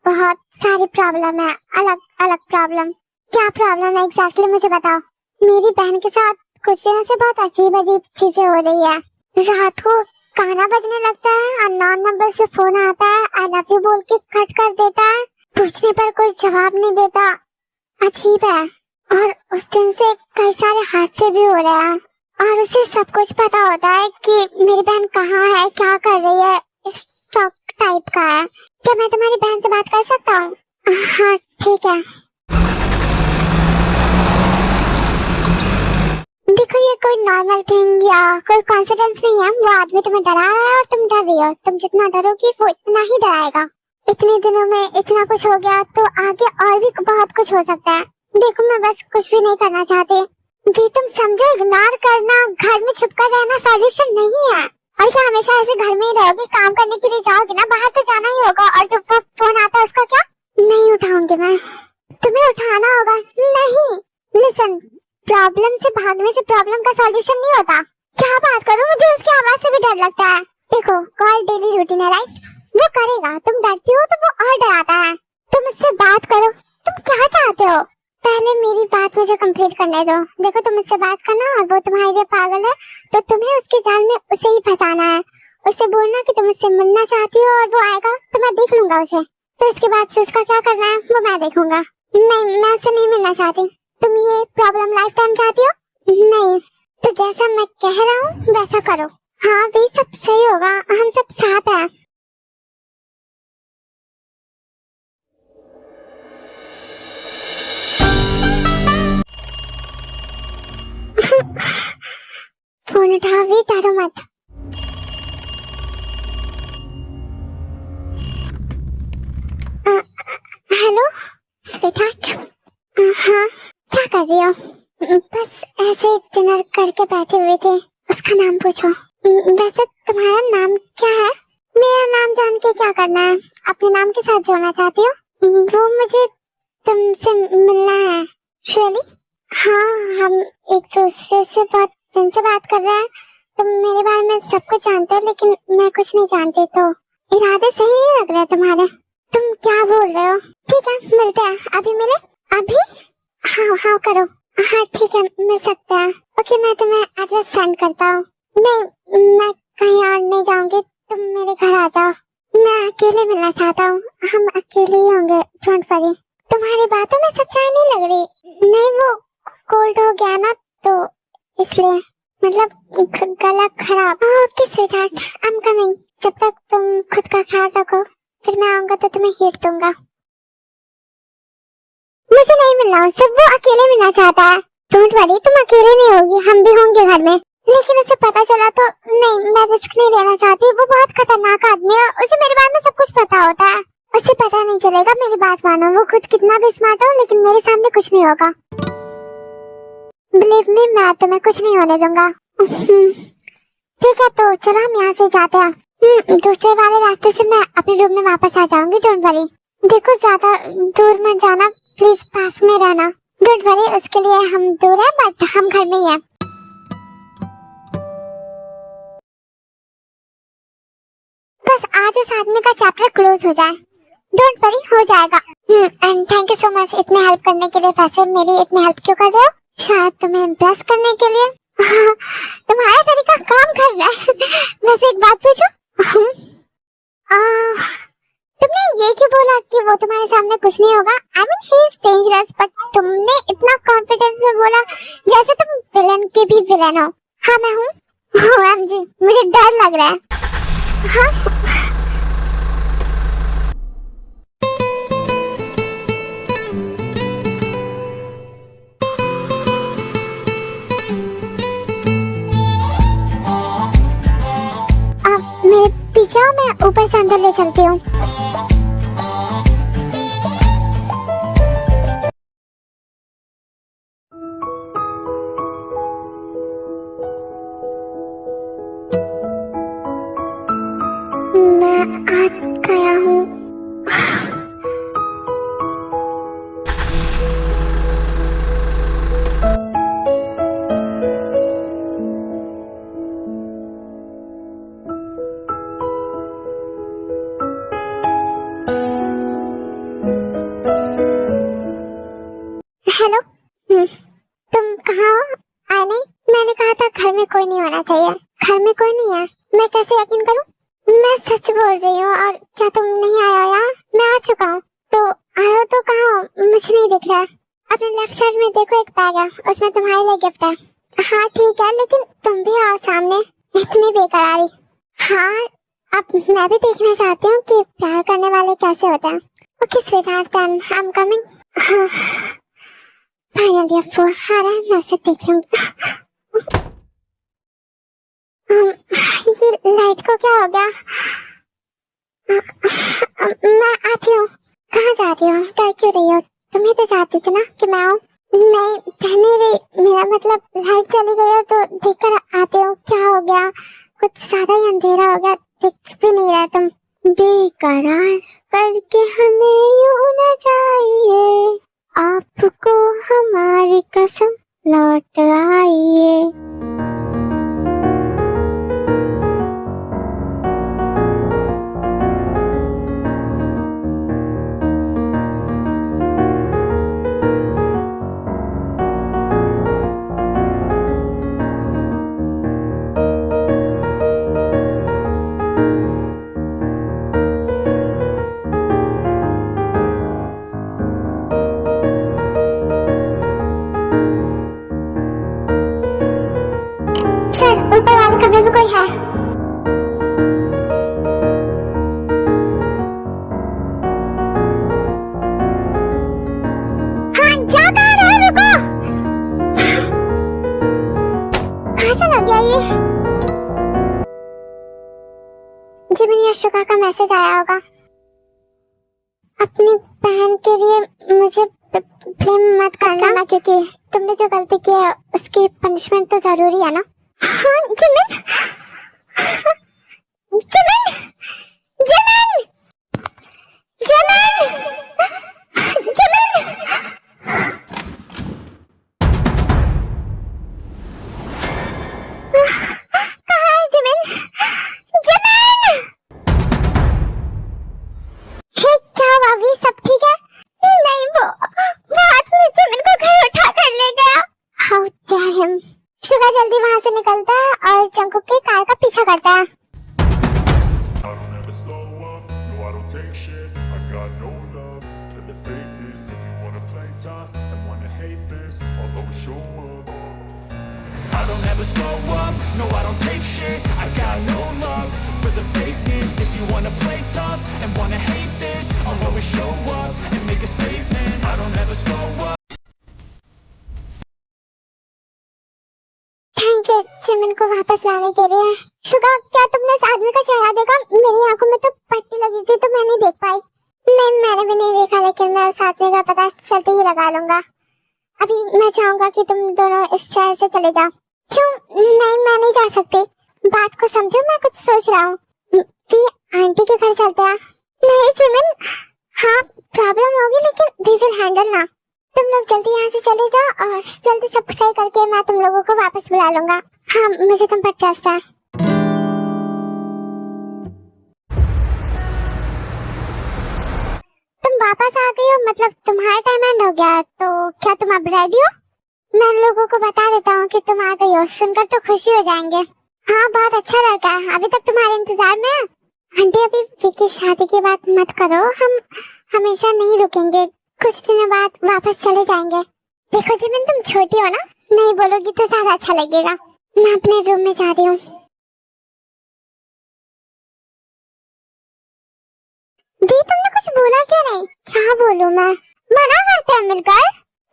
बहुत सारी प्रॉब्लम है, अलग अलग प्रॉब्लम। क्या प्रॉब्लम है एग्जैक्टली मुझे बताओ। मेरी बहन के साथ कुछ दिनों से बहुत अजीब अजीब चीजें हो रही है। रात को गाना बजने लगता है, अननोन नंबर से फोन आता है, आई लव यू बोल के कट कर देता है, पूछने पर कोई जवाब नहीं देता। अजीब है। और उस दिन से कई सारे हादसे भी हो रहे हैं, और उसे सब कुछ पता होता है कि मेरी बहन कहाँ है, क्या कर रही है। इस टाइप का है। क्या मैं तुम्हारी बहन से बात कर सकता हूँ? हाँ ठीक है। देखो ये कोई नॉर्मल थिंग या कोई कॉन्सिडेंस नहीं है। वो आदमी तुम्हें डरा रहा है और तुम डर रही हो। तुम जितना डरोगी वो इतना ही डराएगा। इतने दिनों में इतना कुछ हो गया तो आगे और भी बहुत कुछ हो सकता है। देखो मैं बस कुछ भी नहीं करना चाहती। भी तुम समझो, इग्नोर करना, घर में छुपकर रहना सॉल्यूशन नहीं है। और क्या हमेशा ऐसे घर में ही रहोगी? काम करने के लिए जाओगी ना, बाहर तो जाना ही होगा। और जो वो फोन आता है उसका क्या? नहीं उठाऊंगी मैं। तुम्हें उठाना होगा। नहीं, लिसन, प्रॉब्लम से भागने से प्रॉब्लम का सॉल्यूशन नहीं होता। क्या बात करूं, मुझे उसकी आवाज से भी डर लगता है। देखो कॉल डेली रूटीन है राइट, वो करेगा। तुम डरती हो तो वो और डराता है। तुम उससे बात करो, तुम क्या चाहते हो? पहले मेरी बात मुझे कंप्लीट करने दो। देखो तुम उससे बात करना और वो तुम्हारे लिए पागल है तो तुम्हें उसके जाल में उसे ही फंसाना है। उसे बोलना कि तुम उससे मिलना चाहती हो और वो आएगा तो मैं देख लूंगा उसे। तो उसके बाद से उसका क्या करना है वो मैं देखूंगा। नहीं, मैं उससे नहीं मिलना चाहती। तुम ये प्रॉब्लम लाइफ टाइम चाहती हो? नहीं, तो जैसा मैं कह रहा हूँ वैसा करो। हाँ भी सब सही होगा, हम सब साथ हैं। फोन उठाओ भी, डरो मत। Hello sweetheart. हाँ क्या कर रही हो? बस ऐसे डिनर करके बैठे हुए थे। उसका नाम पूछो। वैसे तुम्हारा नाम क्या है? मेरा नाम जान के क्या करना है? अपने नाम के साथ जोड़ना चाहती हो? वो मुझे तुमसे मिलना है। श्रेली? हाँ, हम एक दूसरे से बहुत दिन से बात कर रहे हैं। तुम मेरे बारे में सब कुछ जानते हो, लेकिन मैं कुछ नहीं जानती, तो इरादे सही नहीं लग रहे तुम्हारे। तुम क्या बोल रहे हो? ठीक है, मिलते हैं। अभी मिले? अभी? हाँ हाँ करो। हाँ ठीक है, मिल सकते हैं। ओके, मैं तुम्हें एड्रेस सेंड करता हूँ। नहीं, मैं कहीं और नहीं जाऊंगी, तुम मेरे घर आ जाओ। मैं अकेले मिलना चाहता हूँ। हम अकेले ही होंगे, डोंट वरी। तुम्हारी बातों में सच्चाई नहीं लग रही। नहीं, वो कोल्ड हो गया ना, तो इसलिए, मतलब गला खराब। Okay sweetheart, I am coming. जब तक तुम खुद का ख्याल रखो, फिर मैं आऊंगा तो तुम्हें हिट दूंगा। मुझे नहीं मिलना उससे, वो अकेले मिलना चाहता है। डोंट वरी, तुम अकेले नहीं होगी, हम भी होंगे घर में। लेकिन उसे पता चला तो नहीं, मैं रिस्क नहीं लेना चाहती। वो बहुत खतरनाक आदमी है, उसे मेरे बारे में सब कुछ पता होता है। उसे पता नहीं चलेगा, मेरी बात मानो। वो खुद कितना भी स्मार्ट हो, लेकिन मेरे सामने कुछ नहीं होगा। बिलीव मी, मैं तुम्हें कुछ नहीं होने दूंगा। ठीक है, तो चलो हम यहाँ से जाते हैं। दूसरे वाले रास्ते से मैं अपने रूम में वापस आ जाऊंगी, डोंट वरी। देखो, ज्यादा दूर मत जाना प्लीज, पास में रहना। डोंट वरी, उसके लिए हम दूर है, बट हम घर में ही है। बस आज उस आदमी का चैप्टर क्लोज हो जाए। डोंट वरी, हो जाएगा। And thank you so much इतने हेल्प करने के लिए। वैसे मेरी इतनी हेल्प क्यों कर रहे हो? शायद तुम्हें इम्प्रेस करने के लिए। तुम्हारा तरीका काम कर रहा है। वैसे एक बात पूछूं? तुमने ये क्यों बोला कि वो तुम्हारे सामने कुछ नहीं होगा? I mean he is dangerous, but तुमने इतना कॉन्फिडेंस में बोला जैसे तुम विलन के भी विलन हो। हाँ मैं हूँ। OMG, मुझे डर लग रहा है। हाँ मेरे पीछे आओ, मैं ऊपर से अंदर ले चलती हूँ। मैं आ गया हूँ। हेलो, तुम कहाँ हो? आए नहीं? मैंने कहा था घर में कोई नहीं होना चाहिए। घर में कोई नहीं है, मैं कैसे यकीन करूं? मैं सच बोल रही हूँ। और क्या तुम नहीं आए हो यहाँ? मैं आ चुका हूँ। तो आए हो तो कहाँ हो? मुझे नहीं दिख रहा। अपने लेफ्ट साइड में देखो, एक बैग है, उसमें तुम्हारे लिए गिफ्ट है। हाँ ठीक है, लेकिन तुम भी आओ सामने। इतनी बेकरारी। हाँ, अब मैं भी देखना चाहती हूँ कि प्यार करने वाले कैसे होते हैं। Okay sweetheart, then I am coming. Finally अब वो आ रहा है, मैं उसे देख लूंगी। ये लाइट को क्या हो गया? मैं आती हूँ। कहाँ जा रही हो? डर क्यों रही हो? तुम्हें तो चाहती थी ना कि मैं आऊँ। नहीं, डर नहीं रही। मेरा मतलब लाइट चली गई हो तो देख कर आती हूँ। क्या हो गया? कुछ ज्यादा ही अंधेरा हो गया, दिख भी नहीं रहा तुम। बेकरार करके हमें यूं न जाइए, आपको हमारी कसम लौट आइए। सर, ऊपर वाले कमरे में कोई है? हाँ, जा कहाँ रहे हो? रुको। कहाँ चला गया ये? जिमिनी अशोका का मैसेज आया होगा। अपनी बहन के लिए मुझे ब्लेम मत करना, क्योंकि तुमने जो गलती की है उसकी पनिशमेंट तो जरूरी है ना। हाँ जिमिन, जमन, जमन, जमन, जमन। कहाँ है जमन? जमन! हे क्या भाभी, सब ठीक है? नहीं, वो हाथ में जमन को घर उठा कर ले गया। How dare him. शुगा जल्दी वहाँ से निकलता है और जंकुक के कार का पीछा करता है। I don't ever slow up, no I don't take shit. I got no love for the fakeness. If you wanna play tough and wanna hate this, I'll always show up. I don't ever slow up, no I don't take shit. I got no love for the fakeness. If you wanna play tough and wanna hate this, I'll always show up and make a statement. I don't ever slow up. Thank you जमन को वापस लाने के लिए। Suga, क्या तुमने उस आदमी का चेहरा देखा? मेरी आंखों में तो पट्टी लगी थी तो मैं नहीं देख पाई। नहीं, मैंने भी नहीं देखा, लेकिन मैं उस आदमी का पता चलते ही लगा लूंगा। अभी मैं चाहूंगा कि तुम दोनों इस शहर से चले जाओ। क्यों? नहीं, मैं नहीं जा सकती। बात को समझो, मैं कुछ सोच रहा हूँ। भी आंटी के घर चलते हैं। नहीं जमन, हाँ प्रॉब्लम होगी, लेकिन वी विल हैंडल ना। तुम लोग जल्दी यहाँ से चले जाओ और जल्दी सब सही करके मैं तुम लोगों को वापस बुला लूंगा। हाँ, मुझे तुम पर ट्रस्ट है। तुम वापस आ गई हो, मतलब तुम्हारा टाइम एंड हो गया, तो क्या तुम अब रेडी हो? मैं उन लोगों को बता देता हूँ कि तुम आ गई हो, सुनकर तो खुशी हो जाएंगे। हाँ, बहुत अच्छा लड़का है, अभी तक तुम्हारे इंतजार में है। आंटी, अभी विकी शादी की बात मत करो, हम हमेशा नहीं रुकेंगे, कुछ दिनों बाद वापस चले जाएंगे। देखो जिमिन, तुम छोटी हो ना, नहीं बोलोगी तो ज्यादा अच्छा लगेगा। मैं अपने रूम में जा रही हूँ। दी, तुमने कुछ बोला क्यों नहीं? क्या बोलूं मैं? मना करते हैं मिलकर।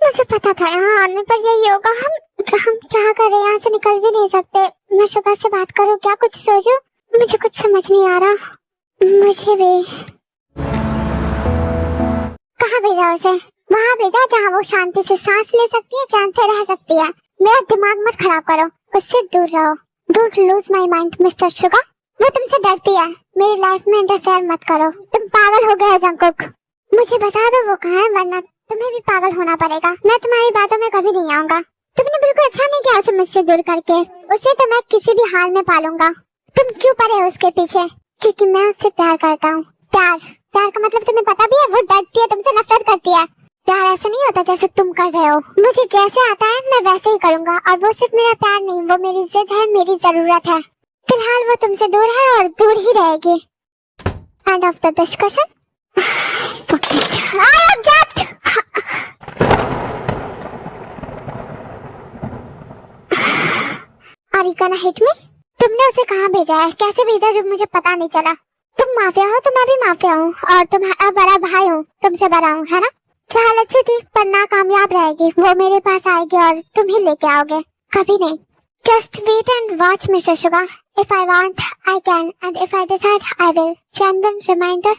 मुझे पता था यहाँ आने पर यही होगा। हम क्या करें, यहाँ से निकल भी नहीं सकते। मैं शुगा से बात करूँ क्या, कुछ सोचूं? मुझे कुछ समझ नहीं आ रहा। मुझे भी कहाँ भेजा उसे? वहाँ भेजा जहाँ वो शांति से सांस ले सकती है, चैन से रह सकती है। मेरा दिमाग मत खराब करो, उससे दूर रहो। Don't lose my mind mister Suga. वो तुमसे डरती है, मेरी लाइफ में इंटरफेयर मत करो। तुम पागल हो गए हो जंकुक। मुझे बता दो वो कहाँ है, वरना तुम्हें भी पागल होना पड़ेगा। मैं तुम्हारी बातों में कभी नहीं आऊंगा। तुमने बिल्कुल अच्छा नहीं किया उसे मुझसे दूर करके। उसे तो मैं किसी भी हाल में पालूंगा। तुम क्यों पड़े हो उसके पीछे? क्योंकि मैं उससे प्यार करता हूँ। प्यार का मतलब तुम्हें पता भी है, वो डरती है, तुमसे नफरत करती है। प्यार ऐसा नहीं होता जैसे तुम कर रहे हो। मुझे जैसे आता है मैं वैसे ही करूंगा, और वो सिर्फ मेरा प्यार नहीं, वो मेरी जिद है, मेरी जरूरत है। फिलहाल वो तुमसे दूर है और दूर ही रहेगी। End of the discussion. Are you gonna hit me? तुमने उसे कहाँ भेजा है, कैसे भेजा जो मुझे पता नहीं चला? तुम माफिया हो तो मैं भी माफिया हूँ, और तुम्हारा बड़ा भाई हूँ, तुमसे बड़ा हूँ, है ना? चाल अच्छी थी पर नाकामयाब रहेगी। वो मेरे पास आएगी और तुम ही लेके आओगे, कभी नहीं। Just wait and watch, Mr. Sugar. If I want, I can, and if I decide, I will. Genuine reminder.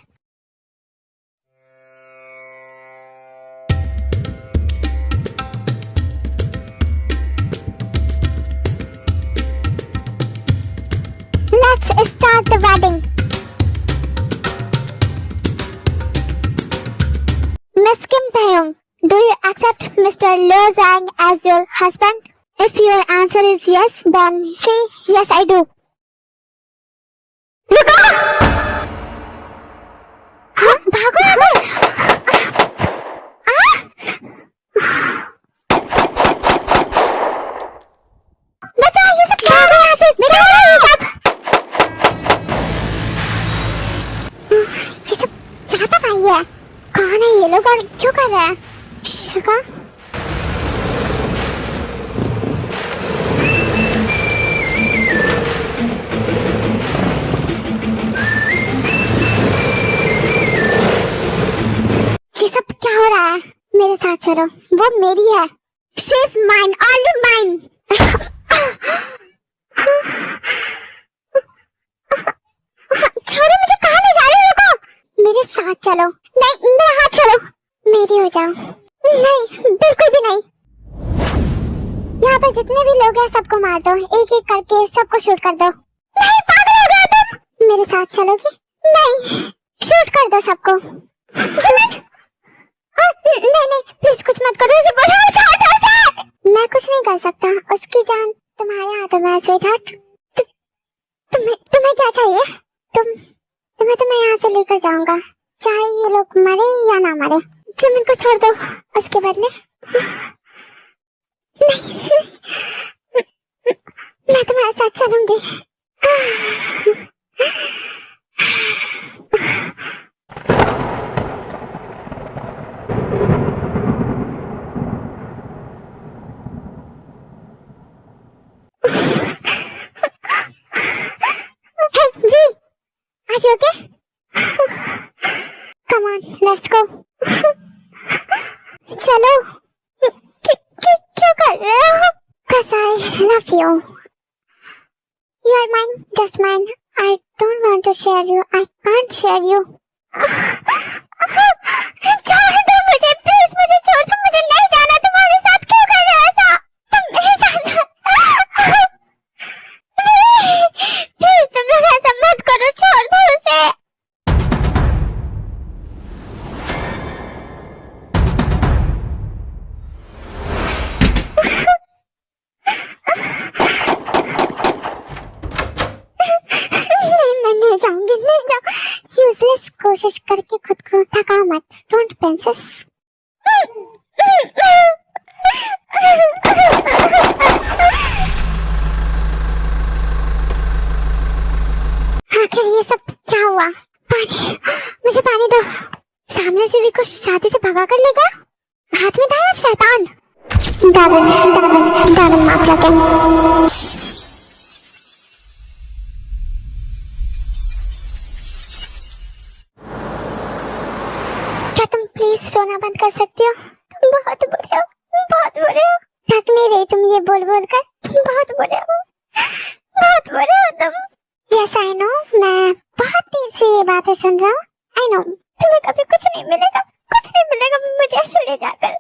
Let's start the wedding. Miss Kim Taeyong, do you accept Mr. Leo Zhang as your husband? If your answer is yes, then say yes I do. रुको! हाँ, भागो यहाँ से! बचाओ, ये सब भागो यहाँ से! बचाओ ये सब! ये सब चाहता भाई है। कौन है ये लोग और क्यों कर रहे हैं? शुगा? ये सब क्या हो रहा है? मेरे साथ चलो, वो मेरी है। She is mine, only mine. छोड़ो मुझे, कहाँ ले जा रहे हो? रुको, मेरे साथ चलो। नहीं, मेरा हाथ छोड़ो, मेरी हो जाओ। नहीं, बिल्कुल भी नहीं। यहाँ पर जितने भी लोग हैं सबको मार दो, एक एक करके सबको शूट कर दो। नहीं, पागल हो गए तुम। मेरे साथ चलोगी? नहीं, शूट कर दो सबको। जिमिन, नहीं नहीं प्लीज कुछ मत करो, उसे बोलो छोड़ दो उसे। मैं कुछ नहीं कर सकता, उसकी जान तुम्हारे हाथों में है स्वीटहार्ट। तुम्हें क्या चाहिए? तुम्हें यहाँ से लेकर जाऊंगा, चाहे ये लोग मरे या ना मरे। जिमिन को छोड़ दो, उसके बदले नहीं, मैं तुम्हारे साथ चलूंगी। Are you okay? Come on, let's go. चलो। क्यों कर रहे हो? Cause I love you. You are mine, just mine. I don't want to share you. I can't share you. छोड़ दो मुझे, प्लीज मुझे छोड़ दो, मुझे नहीं जाना तुम्हारे साथ। क्यों कर रहे हो ऐसा? तुम मेरे साथ प्लीज तुम लोग ऐसा मत करो, छोड़ दो उसे। नहीं जाऊंगी, नहीं जाऊँ। यूजलेस कोशिश करके खुद को थका मत, डोंट प्रिंसेस। आखिर ये सब क्या हुआ? पानी, मुझे पानी दो। सामने से भी कुछ शादी से भगा कर लेगा। हाथ में था शैतान। Darwin mafia gang. क्या तुम प्लीज रोना बंद कर सकती हो? तुम बहुत बुरे हो, बहुत बुरे हो। थक नहीं रही तुम ये बोल बोल कर? तुम बहुत बुरे हो, बहुत बुरे हो तुम। यस आई नो, मैं बहुत देर से ये बातें सुन रहा हूँ। आई नो, तुम्हें कभी कुछ नहीं मिलेगा, कुछ नहीं मिलेगा मुझे ऐसे ले जाकर।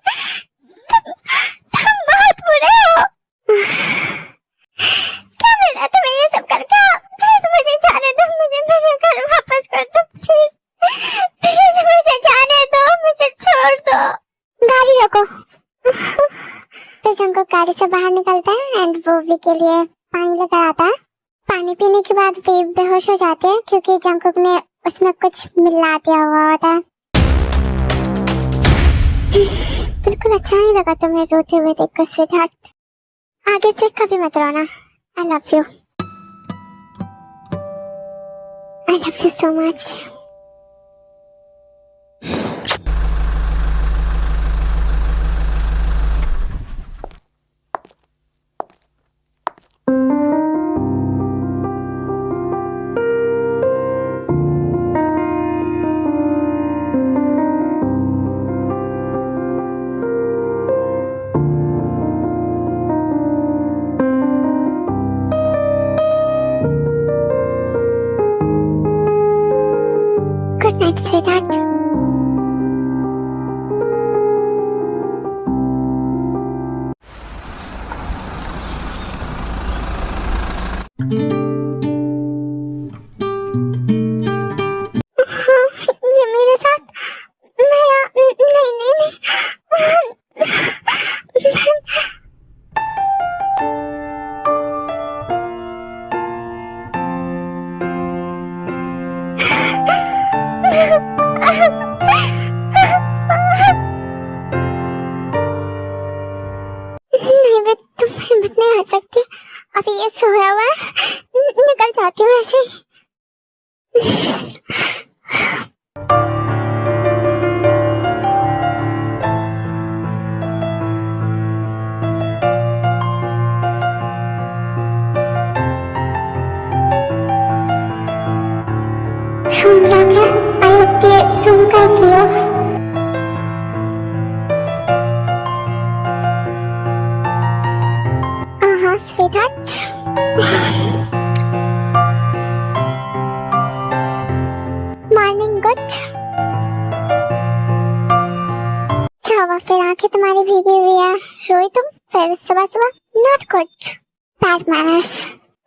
तुम बहुत बुरे हो। क्या मिल रहा है तुम्हें ये सब करके? प्लीज मुझे जाने दो, मुझे मेरे घर वापस कर दो प्लीज। प्लीज मुझे जाने दो, मुझे छोड़ दो। गाड़ी रोको। तो जंको गाड़ी से बाहर निकलता है एंड वो वी के लिए पानी लेकर आता है। पानी पीने के बाद वे बेहोश हो जाते हैं क्योंकि जंकुक ने उसमें कुछ मिला दिया हुआ होता है। बिल्कुल अच्छा नहीं लगा तुम्हें रोते हुए देखकर स्वीटहार्ट। आगे से कभी मत रोना। I love you, I love you so much. Good night, sweetheart. ये मेरे साथ नहीं। नहीं, तुम हिम्मत नहीं हार सकती। अभी ये सोया हुआ है, निकल जाती हूँ ऐसे ही। रूम रखा, आई होप ये रूम का की हो। हाँ स्वीटहार्ट। Morning good. क्या हुआ फिर? आंखें तुम्हारी भीगी हुई है, सोई तुम फिर सुबह सुबह? Not good, bad manners.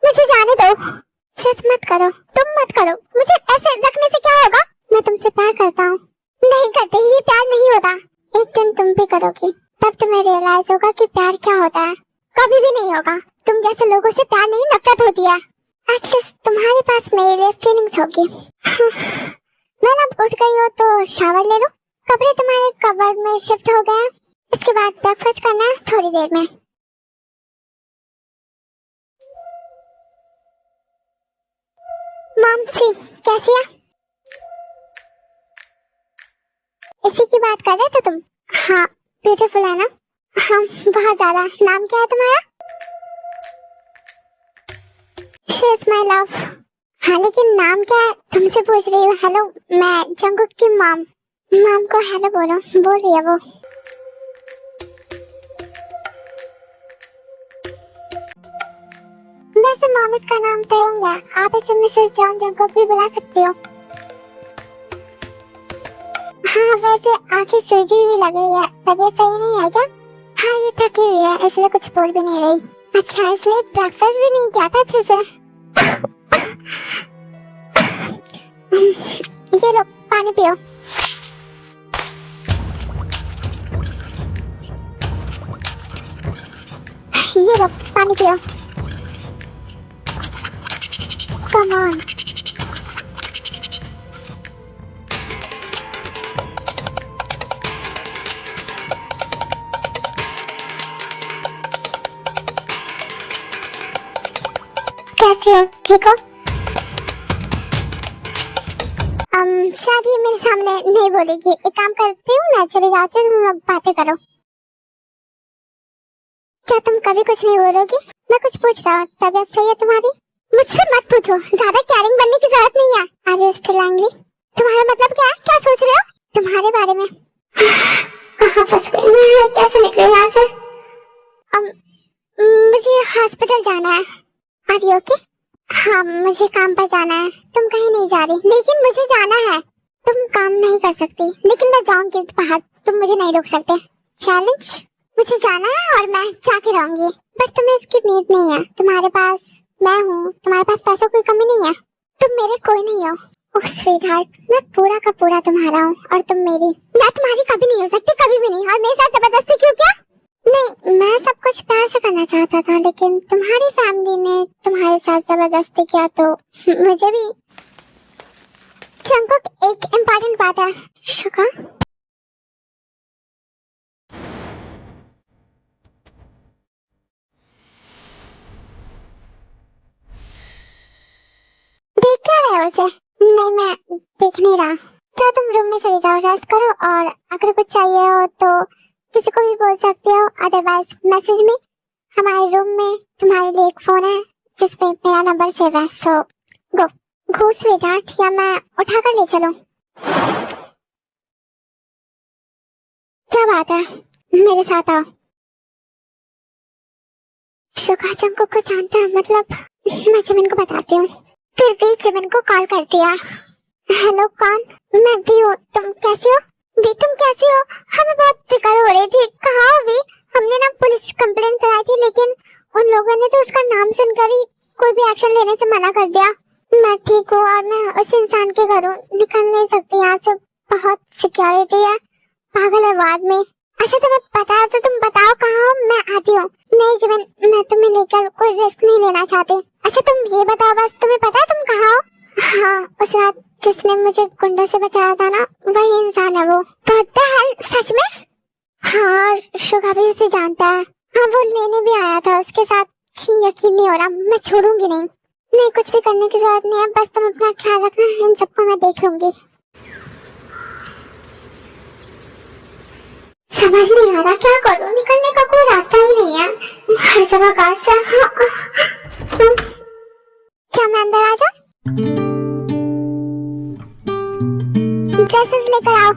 मुझे जाने दो, सिर्फ मत करो, तुम मत करो। मुझे ऐसे रखने से क्या होगा? मैं तुमसे प्यार करता हूँ। नहीं करते, ये प्यार नहीं होता। एक दिन तुम भी करोगी, तब तुम्हें रियलाइज होगा कि प्यार क्या होता है। कभी भी नहीं होगा। तुम जैसे लोगों से प्यार नहीं, नफरत होती है। एटलीस्ट तुम्हारे पास मेरे लिए फीलिंग्स होगी। मैं अब उठ गई हो तो शावर ले लो। कपड़े तुम्हारे कबर्ड में शिफ्ट हो गए। इसके बाद ब्रेकफास्ट करना है थोड़ी देर में। मामसी कैसी है? इसी की बात कर रहे थे तुम? हाँ, ब्यूटीफुल है ना? हाँ, बहुत ज्यादा। नाम क्या है तुम्हारा? She is my love. हाँ, लेकिन नाम क्या है? तुमसे पूछ रही हूँ। हेलो, मैं जंगकुक की मॉम। मॉम को हेलो बोलो। बोल रही है वो। वैसे मॉम इसका नाम तयंग है। आप इसे मिसेस जॉन जंगकुक भी बुला सकते हो। हाँ, वैसे आंखें सूजी हुई लग रही है। तबीयत सही नहीं है क्या? हाँ, ये थकी हुई है, इसलिए कुछ बोल भी नहीं रही। अच्छा, इसलिए ब्रेकफास्ट भी नहीं किया था अच्छे से? ये लो, पानी पियो। ये लो, पानी पियो। Come on. कैसे हो? ठीक हो? शायद ये मेरे सामने नहीं बोलेगी। एक काम करती हूँ, मैं चले जाती हूँ, तुम लोग बातें करो। क्या तुम कभी कुछ नहीं बोलोगी? मैं कुछ पूछ रहा हूँ। तबीयत सही है तुम्हारी? मुझसे मत पूछो, ज्यादा कैरिंग बनने की जरूरत नहीं है। Are you still angry? तुम्हारा मतलब क्या है? क्या सोच रहे हो? तुम्हारे बारे में। कहाँ फंस गई मैं? कैसे निकले यहाँ से? मुझे हॉस्पिटल जाना है। Are you okay? हाँ, मुझे काम पर जाना है। तुम कहीं नहीं जा रही? लेकिन मुझे जाना है। तुम काम नहीं कर सकती, लेकिन मैं जाऊंगी बाहर। तुम मुझे नहीं रोक सकते। चैलेंज? मुझे जाना है और मैं जाके रहूंगी। बट तुम्हें इसकी नीड नहीं है। तुम्हारे पास मैं हूँ, तुम्हारे पास पैसों की कमी नहीं है। तुम मेरे कोई नहीं हो। ओह स्वीट हार्ट, मैं पूरा का पूरा तुम्हारा हूँ और तुम मेरी। मैं तुम्हारी कभी नहीं हो सकती, कभी भी नहीं। और मेरे साथ जबरदस्ती क्यों किया? नहीं, मैं सब कुछ प्यार से करना चाहता था, लेकिन तुम्हारी फैमिली ने तुम्हारे साथ जबरदस्ती किया तो मुझे भी। जंगकुक, एक इम्पोर्टेंट बात है। शुका, देख क्या रहे हो उसे? नहीं, मैं देख नहीं रहा। तो तुम रूम में चले जाओ, रेस्ट करो, और अगर कुछ चाहिए हो तो किसी को भी बोल सकते हो। अदरवाइज मैसेज में। हमारे रूम में तुम्हारे लिए एक फोन है जिसपे मेरा नंबर सेव है। सो गो गो स्वीटहार्ट, या मैं उठा कर ले चलूं? क्या बात है? मेरे साथ आओ। शुका जंगकुक को जानता है, मतलब मैं जिमिन को बताती हूँ। फिर भी जिमिन को कॉल कर दिया। हेलो, कौन? मैं भी हूँ। तुम कैसे हो? भी तुम कैसी हो? हमें बहुत फिक्र हो रही थी। कहाँ हो भी? हमने ना पुलिस कंप्लेंट कराई थी, लेकिन उन लोगों ने तो उसका नाम सुनकर ही कोई भी एक्शन लेने से मना कर दिया। मैं ठीक हूँ और मैं उस इंसान के घर हूँ। निकल नहीं सकती यहाँ से, बहुत सिक्योरिटी है। पागलाबाद में। अच्छा, तुम्हें पता है तो तुम बताओ कहाँ हो, मैं आती हूँ। नहीं जिमिन, मैं तुम्हें लेकर कोई रिस्क नहीं लेना चाहती। अच्छा तुम ये बताओ बस, तुम्हें पता है तुम कहाँ हो? हाँ, उस रात जिसने मुझे गुंडों से बचाया था ना, वही इंसान है वो। पता है? सच में? हाँ, शुगा भी उसे जानता है। हाँ, वो लेने भी आया था उसके साथ। यकीन नहीं हो रहा, मैं छोड़ूंगी नहीं। नहीं, कुछ भी करने की जरूरत नहीं है, बस तुम अपना ख्याल रखना। इन सबको मैं देख लूंगी। समझ नहीं आ रहा क्या करूं, निकलने का कोई रास्ता ही नहीं है। हर जगह गार्ड से। क्या मैं अंदर आ जाऊं? ड्रेसेस लेकर आओ।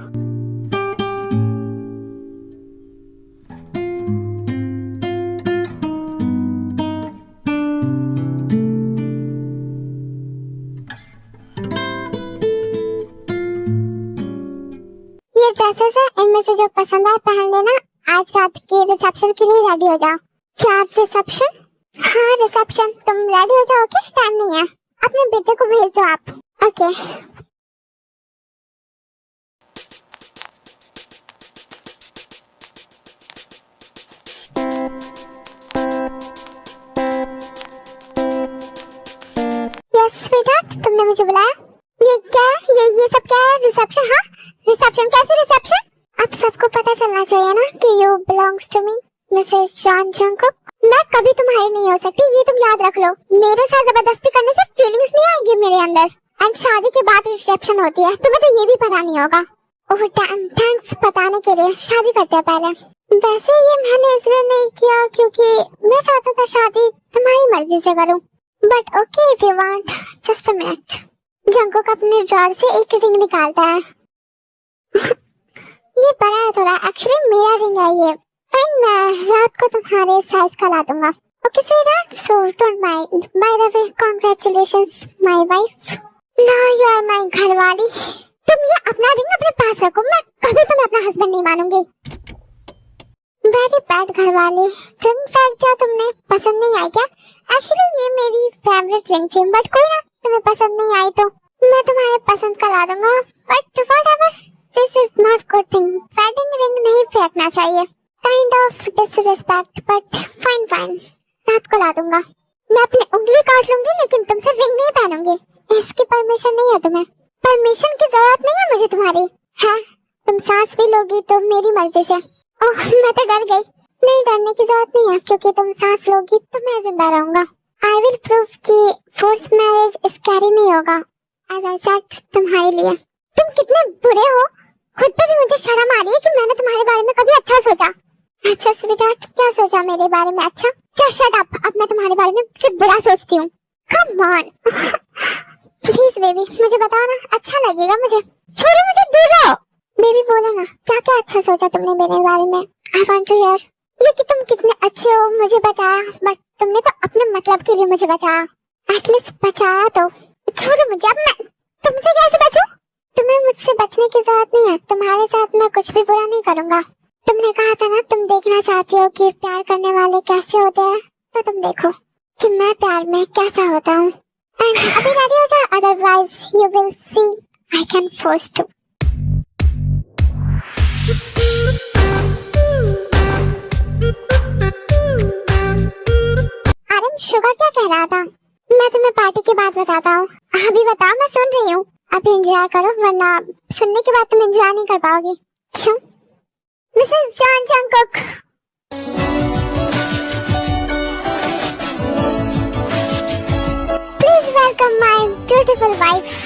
ये ड्रेसेस है, इनमें से जो पसंद आए पहन लेना। आज रात की रिसेप्शन के लिए रेडी हो जाओ। क्या आप रिसेप्शन? हाँ रिसेप्शन। तुम रेडी हो जाओ, क्या टाइम नहीं है? अपने बेटे को भेज दो आप। ओके यस स्वीटहार्ट, तुमने मुझे बुलाया। ये क्या है? ये सब क्या है? रिसेप्शन? हाँ रिसेप्शन? कैसे रिसेप्शन? अब सबको पता चलना चाहिए ना कि you belongs to me Mrs John Jungkook. मैं कभी तुम्हारी नहीं हो सकती, ये तुम याद रख लो। मेरे साथ जबरदस्ती करने से फीलिंग्स नहीं आएंगी मेरे अंदर। एंड शादी के बाद रिसेप्शन होती है, तुम्हें तो ये भी पता नहीं होगा। ओह डैम, थैंक्स बताने के लिए। शादी करते हैं पहले। वैसे ये मैंने इसलिए नहीं किया क्योंकि मैं चाहता था शादी तुम्हारी मर्जी से करूं। But okay if you want. Just a minute. Jungkook अपने ड्रॉर से एक रिंग निकालता है। ये बड़ा है थोड़ा, एक्चुअली मेरा रिंग है ये। फाइन, मैं रात को तुम्हारे साइज का ला दूंगा। Okay sweetheart, so don't mind. By the way congratulations my wife, now you are my घरवाली। तुम ये अपना रिंग अपने पास रखो, मैं कभी तुम्हें अपना हस्बैंड नहीं मानूंगी। वेरी बैड घरवाली, रिंग फेंक दिया तुमने। पसंद नहीं आई क्या? एक्चुअली ये मेरी फेवरेट रिंग थी, बट कोई ना, तुम्हें पसंद नहीं आई तो मैं तुम्हारे पसंद का ला दूंगा। But whatever, this is not good thing. Wedding ring नहीं फेंकना चाहिए। Kind of disrespect, but fine fine, रात को ला दूंगा। मैं अपनी उंगली काट लूंगी लेकिन तुमसे रिंग नहीं पहनूंगी। इसकी परमिशन नहीं है तुम्हें। परमिशन की जरूरत नहीं है मुझे तुम्हारी। है तुम सांस भी लोगी तो मेरी मर्जी से। ओह मैं तो डर गई। नहीं डरने की जरूरत नहीं है, क्योंकि तुम सांस लोगी तो मैं जिंदा रहूंगा। आई विल प्रूव कि फोर्स मैरिज स्कैरी नहीं होगा। एज आई सेड तुम्हारे लिए। तुम कितने बुरे हो, खुद पे भी मुझे शर्म आ रही है कि मैंने तुम्हारे बारे में कभी अच्छा सोचा। अच्छा स्वीटहार्ट, क्या सोचा मेरे बारे में? अच्छा शट अप, अब मैं तुम्हारे बारे में सिर्फ बुरा सोचती हूँ। कम ऑन प्लीज बेबी, मुझे बताओ ना, अच्छा लगेगा मुझे। छोड़ो मुझे, दूर रहो। बेबी बोलो ना, क्या क्या अच्छा सोचा तुमने मेरे बारे में? I want to hear. ये कि तुम कितने अच्छे हो मुझे बचाया, बट तुमने तो अपने मतलब के लिए मुझे बचाया। एटलीस्ट बचाया तो। छोड़ो मुझे, अब मैं तुमसे कैसे बचूं? तुम्हें मुझसे बचने की जरूरत नहीं है, तुम्हारे साथ मैं कुछ भी बुरा नहीं करूंगा। तुमने कहा था ना तुम देखना चाहती हो कि प्यार करने वाले कैसे होते हैं, तो तुम देखो कि मैं प्यार में कैसा होता हूँ। एंड अभी रेडी हो जाओ, otherwise you will see I can force to. अरे शुगर क्या कह रहा था? मैं तुम्हें पार्टी के बाद बताता हूँ। अभी बताओ, मैं सुन रही हूँ। अभी एंजॉय करो, वरना सुनने के बाद तुम एंजॉय नहीं कर पाओगी। क्यों? Mrs John Jungkook. Please welcome my beautiful wife.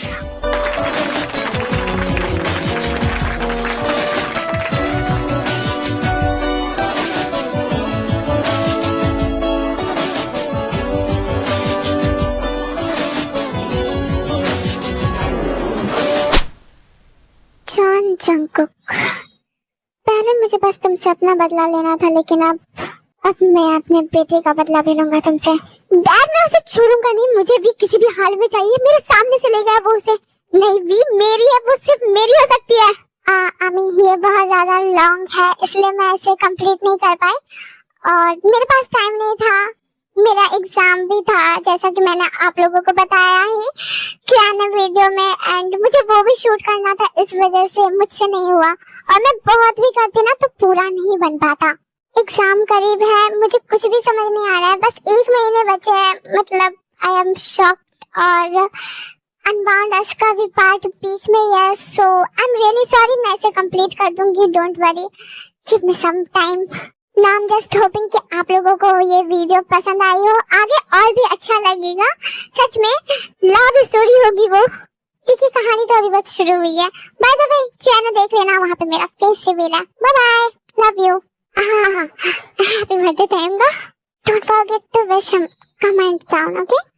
John Jungkook, पहले मुझे बस तुमसे अपना बदला लेना था, लेकिन अब मैं अपने बेटे का बदला भी लूंगा तुमसे। डैड, मैं उसे छोड़ूंगा नहीं, मुझे भी किसी भी हाल में चाहिए। मेरे सामने से ले गया वो उसे। नहीं, वी मेरी है, वो सिर्फ मेरी हो सकती है। ये बहुत ज्यादा लॉन्ग है, इसलिए मैं इसे कंप्लीट नहीं कर पाई, और मेरे पास टाइम नहीं था। मेरा एग्जाम भी था, जैसा कि मैंने आप लोगों को बताया ही किया वीडियो में, एंड मुझे वो भी शूट करना था, इस वजह से मुझसे नहीं हुआ। और मैं बहुत भी करती ना तो पूरा नहीं बन पाता। एग्जाम करीब है, मुझे कुछ भी समझ नहीं आ रहा है, बस 1 महीने बचे हैं। मतलब आई एम शॉक्ड। और अनबाउंड अस का भी पार्ट बीच में ही है, so I am really sorry. मैं इसे कंप्लीट कर दूंगी, don't worry, give me some time. Now I am just hoping कि आप लोगों को ये वीडियो पसंद आई हो, आगे और भी अच्छा लगेगा। सच में लव स्टोरी होगी वो, क्योंकि कहानी तो अभी बस शुरू हुई है। बाय द वे चैनल देख लेना, वहाँ पे मेरा फेस रिवील है। Bye bye, love you. Happy birthday time का, don't forget to wish him, comment down, okay.